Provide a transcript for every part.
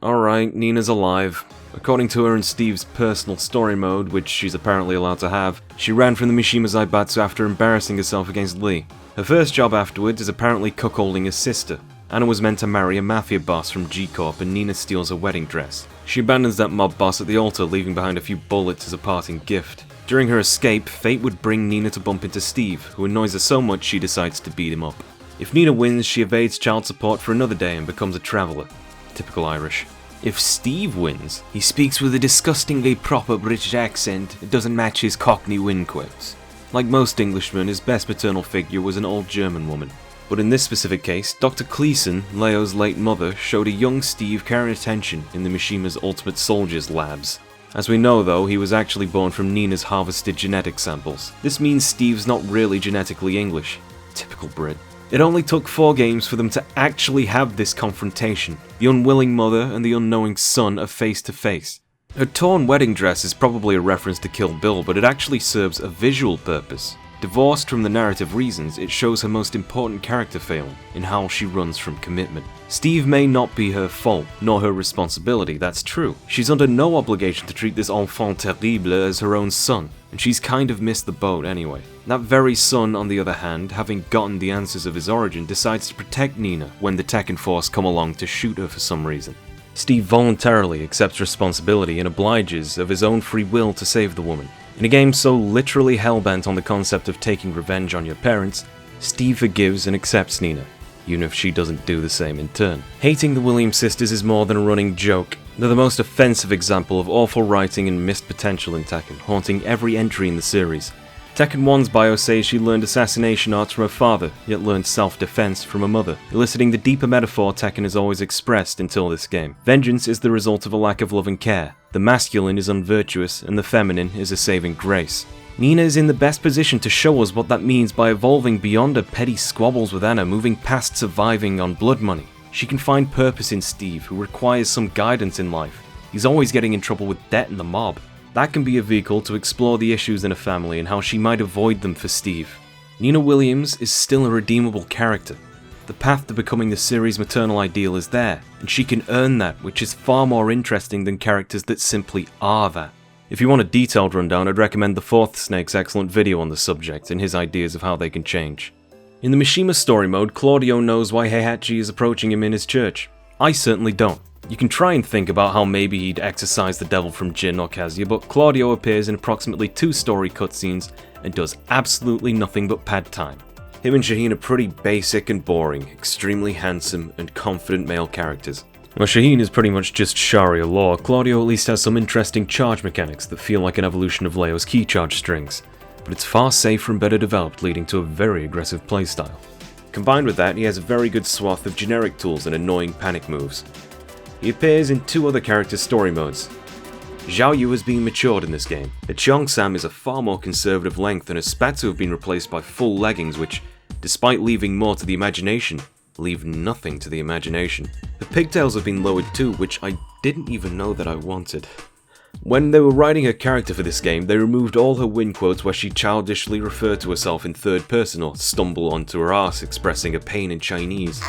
Alright, Nina's alive. According to her in Steve's personal story mode, which she's apparently allowed to have, she ran from the Mishima Zaibatsu after embarrassing herself against Lee. Her first job afterwards is apparently cuckolding his sister. Anna was meant to marry a mafia boss from G-Corp and Nina steals her wedding dress. She abandons that mob boss at the altar, leaving behind a few bullets as a parting gift. During her escape, fate would bring Nina to bump into Steve, who annoys her so much she decides to beat him up. If Nina wins, she evades child support for another day and becomes a traveller. Typical Irish. If Steve wins, he speaks with a disgustingly proper British accent that doesn't match his Cockney wind quotes. Like most Englishmen, his best paternal figure was an old German woman. But in this specific case, Dr. Cleason, Leo's late mother, showed a young Steve carrying attention in the Mishima's Ultimate Soldiers labs. As we know though, he was actually born from Nina's harvested genetic samples. This means Steve's not really genetically English. Typical Brit. It only took 4 games for them to actually have this confrontation. The unwilling mother and the unknowing son are face to face. Her torn wedding dress is probably a reference to Kill Bill, but it actually serves a visual purpose. Divorced from the narrative reasons, it shows her most important character failing in how she runs from commitment. Steve may not be her fault, nor her responsibility, that's true. She's under no obligation to treat this enfant terrible as her own son, and she's kind of missed the boat anyway. That very son, on the other hand, having gotten the answers of his origin, decides to protect Nina when the Tekken Force come along to shoot her for some reason. Steve voluntarily accepts responsibility and obliges of his own free will to save the woman. In a game so literally hellbent on the concept of taking revenge on your parents, Steve forgives and accepts Nina, even if she doesn't do the same in turn. Hating the Williams sisters is more than a running joke. They're the most offensive example of awful writing and missed potential in Tekken, haunting every entry in the series. Tekken 1's bio says she learned assassination arts from her father, yet learned self-defense from her mother, eliciting the deeper metaphor Tekken has always expressed until this game. Vengeance is the result of a lack of love and care. The masculine is unvirtuous, and the feminine is a saving grace. Nina is in the best position to show us what that means by evolving beyond her petty squabbles with Anna, moving past surviving on blood money. She can find purpose in Steve, who requires some guidance in life. He's always getting in trouble with debt and the mob. That can be a vehicle to explore the issues in a family and how she might avoid them for Steve. Nina Williams is still a redeemable character. The path to becoming the series' maternal ideal is there, and she can earn that, which is far more interesting than characters that simply are that. If you want a detailed rundown, I'd recommend the Fourth Snake's excellent video on the subject and his ideas of how they can change. In the Mishima story mode, Claudio knows why Heihachi is approaching him in his church. I certainly don't. You can try and think about how maybe he'd exorcise the devil from Jin or Kazuya, but Claudio appears in approximately 2 story cutscenes and does absolutely nothing but pad time. Him and Shaheen are pretty basic and boring, extremely handsome and confident male characters. While Shaheen is pretty much just Sharia law, Claudio at least has some interesting charge mechanics that feel like an evolution of Leo's key charge strings, but it's far safer and better developed, leading to a very aggressive playstyle. Combined with that, he has a very good swath of generic tools and annoying panic moves. He appears in 2 other characters' story modes. Xiaoyu has been matured in this game. Her Cheongsam is a far more conservative length, and her spatsu have been replaced by full leggings which, despite leaving more to the imagination, leave nothing to the imagination. The pigtails have been lowered too, which I didn't even know that I wanted. When they were writing her character for this game, they removed all her win quotes where she childishly referred to herself in third person or stumble onto her ass expressing her pain in Chinese.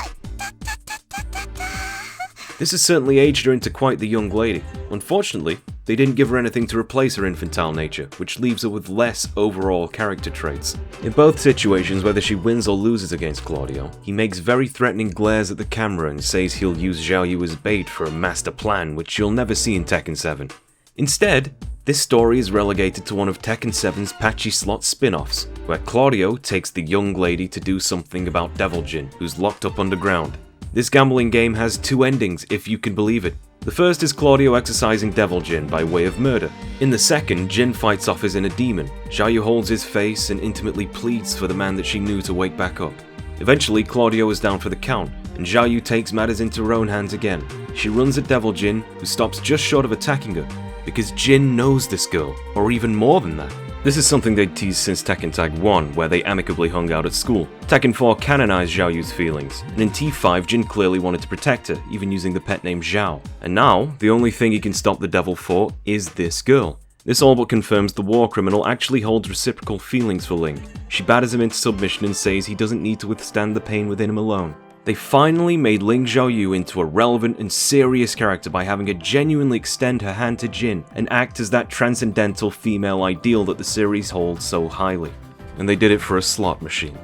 This has certainly aged her into quite the young lady. Unfortunately, they didn't give her anything to replace her infantile nature, which leaves her with less overall character traits. In both situations, whether she wins or loses against Claudio, he makes very threatening glares at the camera and says he'll use Xiaoyu as bait for a master plan, which you'll never see in Tekken 7. Instead, this story is relegated to one of Tekken 7's patchy slot spin-offs, where Claudio takes the young lady to do something about Devil Jin, who's locked up underground. This gambling game has 2 endings, if you can believe it. The first is Claudio exercising Devil Jin by way of murder. In the second, Jin fights off his inner demon. Xiaoyu holds his face and intimately pleads for the man that she knew to wake back up. Eventually, Claudio is down for the count, and Xiaoyu takes matters into her own hands again. She runs at Devil Jin, who stops just short of attacking her, because Jin knows this girl, or even more than that. This is something they'd teased since Tekken Tag 1, where they amicably hung out at school. Tekken 4 canonized Xiaoyu's feelings, and in T5 Jin clearly wanted to protect her, even using the pet name Xiao. And now, the only thing he can stop the devil for is this girl. This all but confirms the war criminal actually holds reciprocal feelings for Ling. She batters him into submission and says he doesn't need to withstand the pain within him alone. They finally made Ling Xiaoyu into a relevant and serious character by having her genuinely extend her hand to Jin and act as that transcendental female ideal that the series holds so highly. And they did it for a slot machine.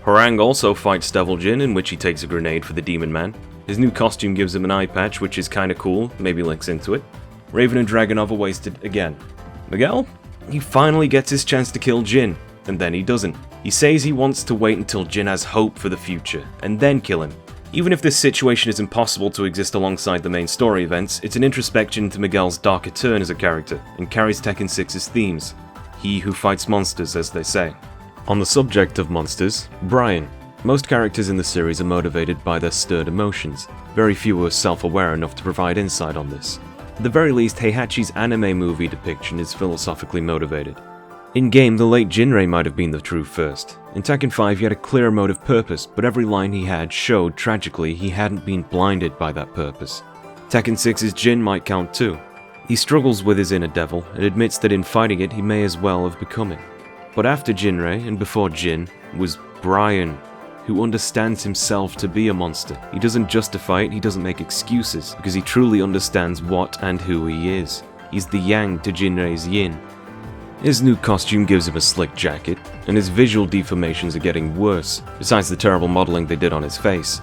HWOARANG also fights Devil Jin, in which he takes a grenade for the Demon Man. His new costume gives him an eye patch, which is kinda cool, maybe links into it. Raven and DRAGUNOV are wasted again. Miguel? He finally gets his chance to kill Jin, and then he doesn't. He says he wants to wait until Jin has hope for the future, and then kill him. Even if this situation is impossible to exist alongside the main story events, it's an introspection into Miguel's darker turn as a character, and carries Tekken 6's themes. He who fights monsters, as they say. On the subject of monsters, Bryan. Most characters in the series are motivated by their stirred emotions. Very few are self-aware enough to provide insight on this. At the very least, Heihachi's anime movie depiction is philosophically motivated. In-game, the late Jinrei might have been the true first. In Tekken 5, he had a clear motive purpose, but every line he had showed, tragically, he hadn't been blinded by that purpose. Tekken 6's Jin might count too. He struggles with his inner devil, and admits that in fighting it, he may as well have become it. But after Jinrei, and before Jin, was Bryan, who understands himself to be a monster. He doesn't justify it, he doesn't make excuses, because he truly understands what and who he is. He's the yang to Jinrei's yin. His new costume gives him a slick jacket, and his visual deformations are getting worse, besides the terrible modeling they did on his face.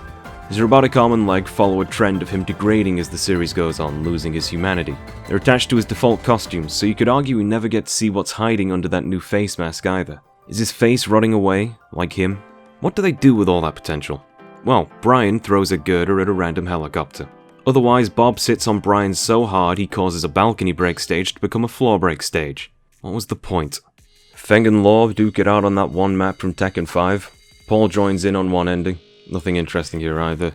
His robotic arm and leg follow a trend of him degrading as the series goes on, losing his humanity. They're attached to his default costumes, so you could argue we never get to see what's hiding under that new face mask either. Is his face rotting away, like him? What do they do with all that potential? Well, Bryan throws a girder at a random helicopter. Otherwise, Bob sits on Bryan so hard he causes a balcony break stage to become a floor break stage. What was the point? Feng and Law duke it out on that one map from Tekken 5. Paul joins in on one ending. Nothing interesting here either.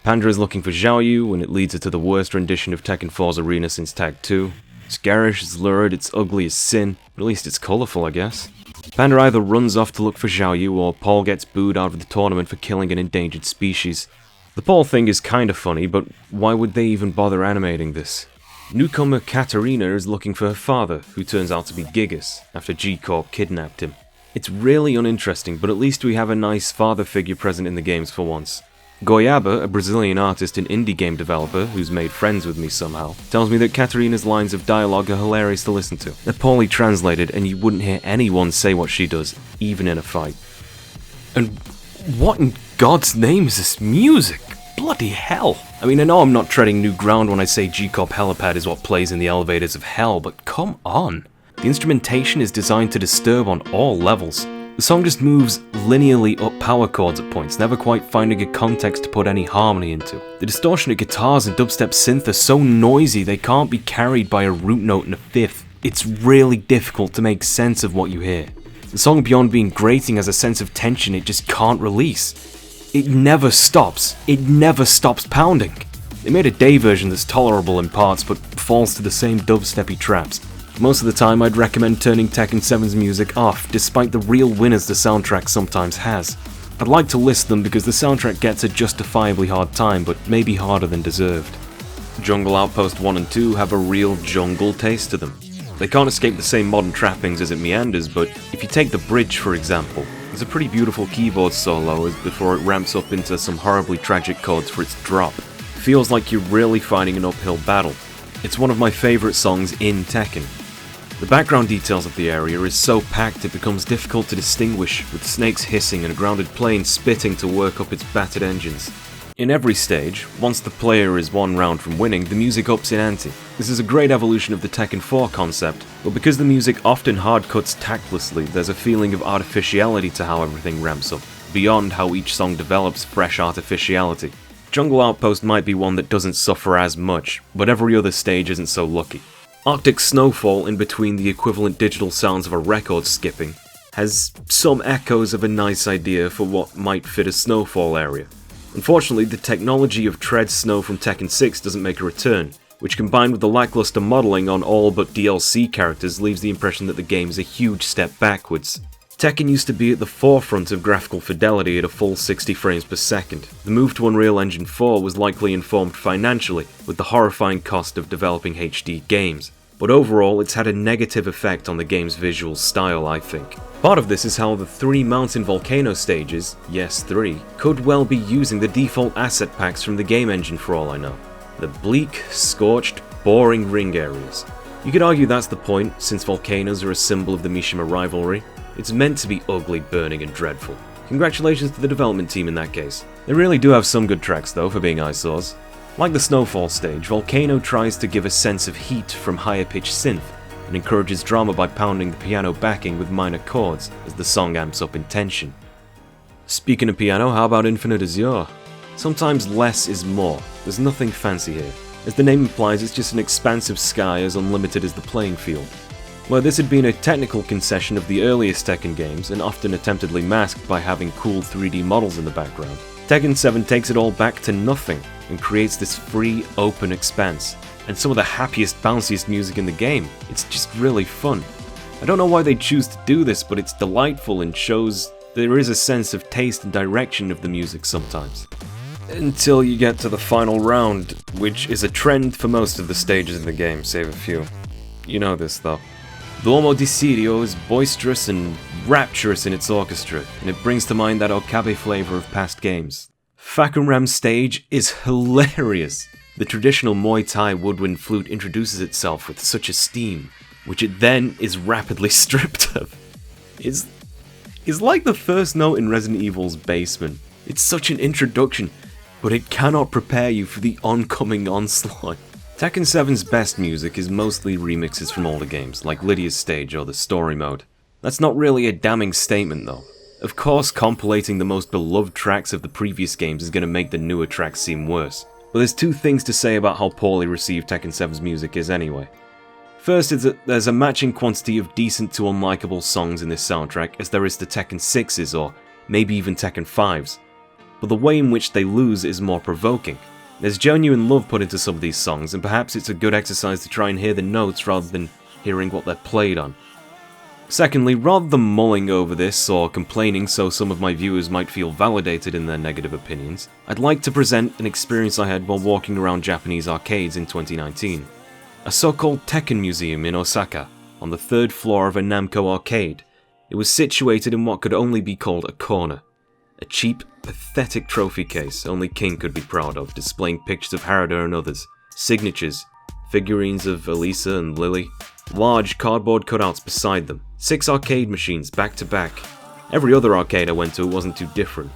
PANDA is looking for Xiaoyu, and it leads her to the worst rendition of Tekken 4's arena since Tag 2. It's garish, it's lurid, it's ugly as sin, but at least it's colourful, I guess. PANDA either runs off to look for Xiaoyu, or Paul gets booed out of the tournament for killing an endangered species. The Paul thing is kinda funny, but why would they even bother animating this? Newcomer KATARINA is looking for her father, who turns out to be GIGAS, after G-Corp kidnapped him. It's really uninteresting, but at least we have a nice father figure present in the games for once. Goiaba, a Brazilian artist and indie game developer who's made friends with me somehow, tells me that Katarina's lines of dialogue are hilarious to listen to. They're poorly translated, and you wouldn't hear anyone say what she does, even in a fight. And what in God's name is this music? Bloody hell! I mean, I know I'm not treading new ground when I say G-Corp Helipad is what plays in the elevators of hell, but come on! The instrumentation is designed to disturb on all levels. The song just moves linearly up power chords at points, never quite finding a context to put any harmony into. The distortionate guitars and dubstep synth are so noisy they can't be carried by a root note and a fifth. It's really difficult to make sense of what you hear. The song, beyond being grating, has a sense of tension it just can't release. It never stops. It never stops pounding. They made a day version that's tolerable in parts, but falls to the same dubsteppy traps. Most of the time, I'd recommend turning Tekken 7's music off, despite the real winners the soundtrack sometimes has. I'd like to list them because the soundtrack gets a justifiably hard time, but maybe harder than deserved. Jungle Outpost 1 and 2 have a real jungle taste to them. They can't escape the same modern trappings as it meanders, but if you take the bridge for example, there's a pretty beautiful keyboard solo before it ramps up into some horribly tragic chords for its drop. It feels like you're really fighting an uphill battle. It's one of my favourite songs in Tekken. The background details of the area is so packed it becomes difficult to distinguish, with snakes hissing and a grounded plane spitting to work up its battered engines. In every stage, once the player is one round from winning, the music ups in ante. This is a great evolution of the Tekken 4 concept, but because the music often hard cuts tactlessly, there's a feeling of artificiality to how everything ramps up, beyond how each song develops fresh artificiality. Jungle Outpost might be one that doesn't suffer as much, but every other stage isn't so lucky. Arctic Snowfall, in between the equivalent digital sounds of a record skipping, has some echoes of a nice idea for what might fit a snowfall area. Unfortunately, the technology of tread snow from Tekken 6 doesn't make a return, which combined with the lackluster modelling on all but DLC characters leaves the impression that the game is a huge step backwards. Tekken used to be at the forefront of graphical fidelity at a full 60 frames per second. The move to Unreal Engine 4 was likely informed financially, with the horrifying cost of developing HD games. but overall it's had a negative effect on the game's visual style, I think. Part of this is how the 3 mountain volcano stages, yes 3, could well be using the default asset packs from the game engine for all I know. The bleak, scorched, boring ring areas. You could argue that's the point, since volcanoes are a symbol of the Mishima rivalry. It's meant to be ugly, burning and dreadful. Congratulations to the development team in that case. They really do have some good tracks though, for being eyesores. Like the Snowfall stage, Volcano tries to give a sense of heat from higher pitched synth, and encourages drama by pounding the piano backing with minor chords as the song amps up in tension. Speaking of piano, how about Infinite Azure? Sometimes less is more, there's nothing fancy here. As the name implies, it's just an expansive sky as unlimited as the playing field. Where this had been a technical concession of the earliest Tekken games, and often attemptedly masked by having cool 3D models in the background, Tekken 7 takes it all back to nothing, and creates this free, open expanse, and some of the happiest, bounciest music in the game. It's just really fun. I don't know why they choose to do this, but it's delightful and shows there is a sense of taste and direction of the music sometimes. Until you get to the final round, which is a trend for most of the stages in the game, save a few. You know this though. Duomo di Sirio is boisterous and rapturous in its orchestra, and it brings to mind that Okabe flavor of past games. Fakunram's stage is hilarious. The traditional Muay Thai woodwind flute introduces itself with such esteem, which it then is rapidly stripped of. It's like the first note in Resident Evil's basement. It's such an introduction, but it cannot prepare you for the oncoming onslaught. Tekken 7's best music is mostly remixes from older games, like Lydia's stage or the story mode. That's not really a damning statement though. Of course, compilating the most beloved tracks of the previous games is going to make the newer tracks seem worse. But there's 2 things to say about how poorly received Tekken 7's music is anyway. First is that there's a matching quantity of decent to unlikable songs in this soundtrack as there is to Tekken 6's or maybe even Tekken 5's. But the way in which they lose is more provoking. There's genuine love put into some of these songs, and perhaps it's a good exercise to try and hear the notes rather than hearing what they're played on. Secondly, rather than mulling over this or complaining so some of my viewers might feel validated in their negative opinions, I'd like to present an experience I had while walking around Japanese arcades in 2019. A so-called Tekken museum in Osaka, on the 3rd floor of a Namco arcade. It was situated in what could only be called a corner. A cheap, pathetic trophy case only King could be proud of, displaying pictures of Harada and others, signatures, figurines of ELIZA and LILLY, large cardboard cutouts beside them, 6 arcade machines back to back. Every other arcade I went to wasn't too different.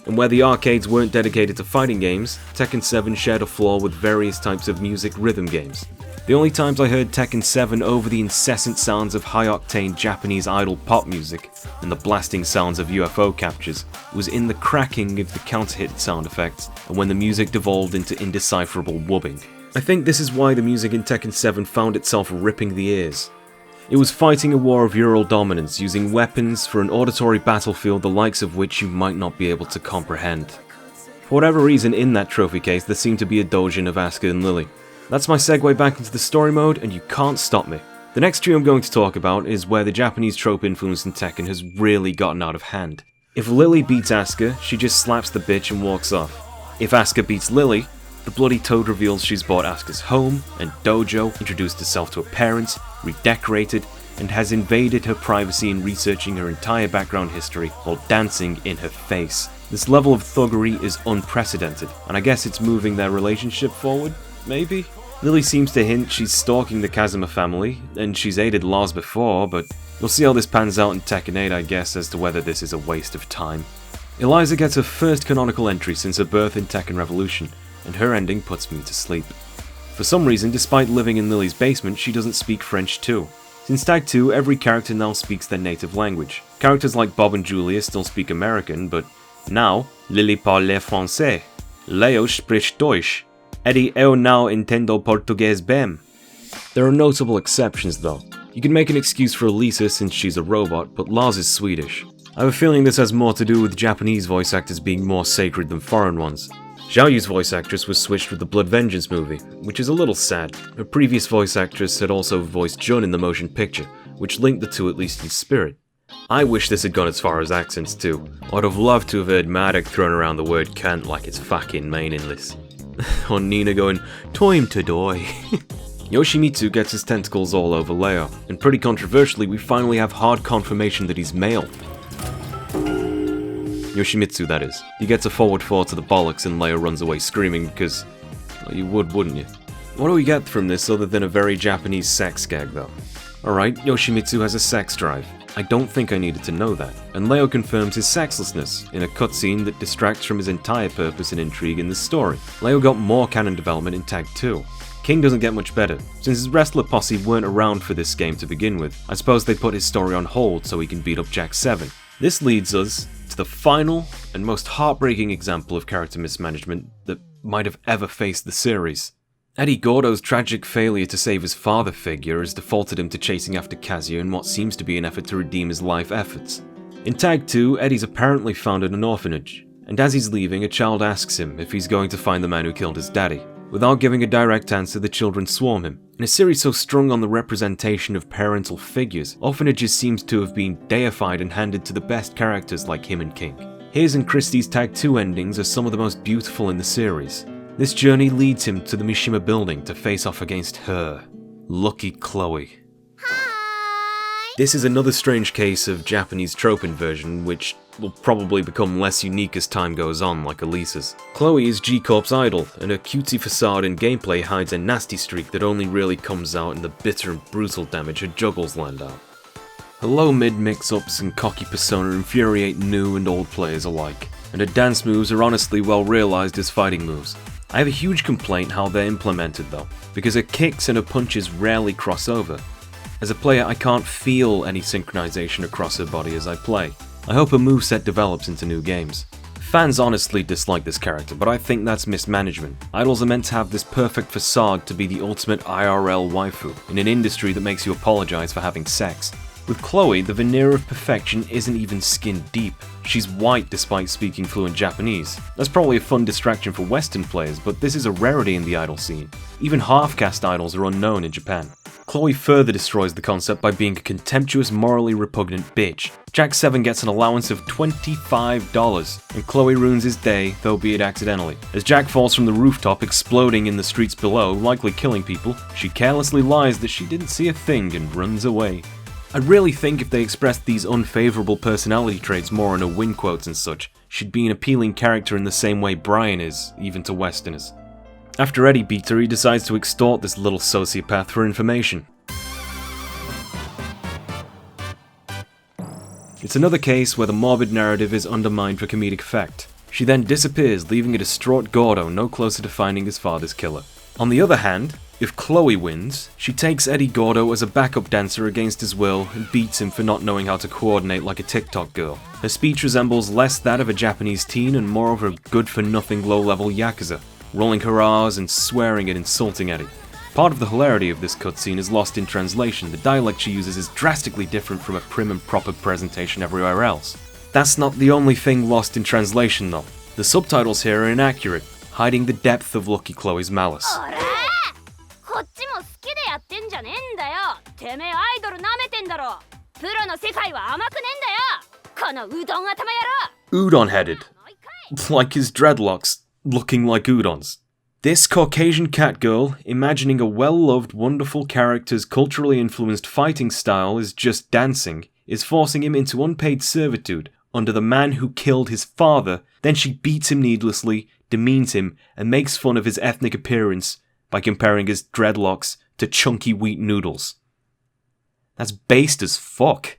And where the arcades weren't dedicated to fighting games, Tekken 7 shared a floor with various types of music rhythm games. The only times I heard Tekken 7 over the incessant sounds of high-octane Japanese idol pop music and the blasting sounds of UFO captures was in the cracking of the counter-hit sound effects and when the music devolved into indecipherable wubbing. I think this is why the music in Tekken 7 found itself ripping the ears. It was fighting a war of Ural dominance using weapons for an auditory battlefield the likes of which you might not be able to comprehend. For whatever reason in that trophy case there seemed to be a doujin of Asuka and LILLY. That's my segue back into the story mode, and you can't stop me. The next tree I'm going to talk about is where the Japanese trope influence in Tekken has really gotten out of hand. If LILLY beats Asuka, she just slaps the bitch and walks off. If Asuka beats LILLY, the bloody toad reveals she's bought Asuka's home and dojo, introduced herself to her parents, redecorated, and has invaded her privacy in researching her entire background history while dancing in her face. This level of thuggery is unprecedented, and I guess it's moving their relationship forward, maybe? LILLY seems to hint she's stalking the Kazuma family, and she's aided Lars before, but we'll see how this pans out in Tekken 8 I guess as to whether this is a waste of time. ELIZA gets her first canonical entry since her birth in Tekken Revolution, and her ending puts me to sleep. For some reason, despite living in Lilly's basement, she doesn't speak French too. Since Tag 2, every character now speaks their native language. Characters like Bob and Julia still speak American, but now, Lilly parle français, Leo spricht Deutsch, Eddy eu não entendo português bem. There are notable exceptions though. You can make an excuse for ELIZA since she's a robot, but Lars is Swedish. I have a feeling this has more to do with Japanese voice actors being more sacred than foreign ones. Xiaoyu's voice actress was switched with the Blood Vengeance movie, which is a little sad. Her previous voice actress had also voiced Jun in the motion picture, which linked the two at least in spirit. I wish this had gone as far as accents too. I'd have loved to have heard Maddock throwing around the word cunt like it's fucking meaningless. Or Nina going, time to die. Yoshimitsu gets his tentacles all over Leo, and pretty controversially we finally have hard confirmation that he's male. Yoshimitsu, that is. He gets a forward 4 to the bollocks and Leo runs away screaming because, well, you would, wouldn't you? What do we get from this other than a very Japanese sex gag though? Alright, Yoshimitsu has a sex drive. I don't think I needed to know that. And Leo confirms his sexlessness in a cutscene that distracts from his entire purpose and intrigue in the story. Leo got more canon development in Tag 2. King doesn't get much better. Since his wrestler posse weren't around for this game to begin with, I suppose they put his story on hold so he can beat up Jack 7. This leads us to the final and most heartbreaking example of character mismanagement that might have ever faced the series. Eddy Gordo's tragic failure to save his father figure has defaulted him to chasing after Kazuya in what seems to be an effort to redeem his life efforts. In Tag 2, Eddy's apparently founded an orphanage, and as he's leaving, a child asks him if he's going to find the man who killed his daddy. Without giving a direct answer, the children swarm him. In a series so strung on the representation of parental figures, orphanages seems to have been deified and handed to the best characters like him and King. His and Christie's Tag 2 endings are some of the most beautiful in the series. This journey leads him to the Mishima building to face off against her, Lucky Chloe. This is another strange case of Japanese trope inversion, which will probably become less unique as time goes on, like ELIZA's. Chloe is G-Corp's idol, and her cutesy facade and gameplay hides a nasty streak that only really comes out in the bitter and brutal damage her juggles land out. Her low mid mix-ups and cocky persona infuriate new and old players alike, and her dance moves are honestly well realised as fighting moves. I have a huge complaint how they're implemented though, because her kicks and her punches rarely cross over. As a player, I can't feel any synchronization across her body as I play. I hope her moveset develops into new games. Fans honestly dislike this character, but I think that's mismanagement. Idols are meant to have this perfect facade to be the ultimate IRL waifu, in an industry that makes you apologize for having sex. With Chloe, the veneer of perfection isn't even skin deep. She's white despite speaking fluent Japanese. That's probably a fun distraction for Western players, but this is a rarity in the idol scene. Even half-caste idols are unknown in Japan. Chloe further destroys the concept by being a contemptuous, morally repugnant bitch. Jack 7 gets an allowance of $25, and Chloe ruins his day, though be it accidentally. As Jack falls from the rooftop, exploding in the streets below, likely killing people, she carelessly lies that she didn't see a thing and runs away. I really think if they expressed these unfavourable personality traits more in a win quotes and such, she'd be an appealing character in the same way Bryan is, even to Westerners. After Eddy beats her, he decides to extort this little sociopath for information. It's another case where the morbid narrative is undermined for comedic effect. She then disappears, leaving a distraught Gordo no closer to finding his father's killer. On the other hand, if Chloe wins, she takes Eddy Gordo as a backup dancer against his will and beats him for not knowing how to coordinate like a TikTok girl. Her speech resembles less that of a Japanese teen and more of a good-for-nothing low-level yakuza, rolling her R's and swearing and insulting Eddy. Part of the hilarity of this cutscene is lost in translation. The dialect she uses is drastically different from a prim and proper presentation everywhere else. That's not the only thing lost in translation though. The subtitles here are inaccurate, hiding the depth of Lucky Chloe's malice. Udon-headed. Like his dreadlocks, looking like udons. This Caucasian cat girl, imagining a well-loved, wonderful character's culturally influenced fighting style is just dancing, is forcing him into unpaid servitude under the man who killed his father. Then she beats him needlessly, demeans him, and makes fun of his ethnic appearance by comparing his dreadlocks to chunky wheat noodles. That's based as fuck.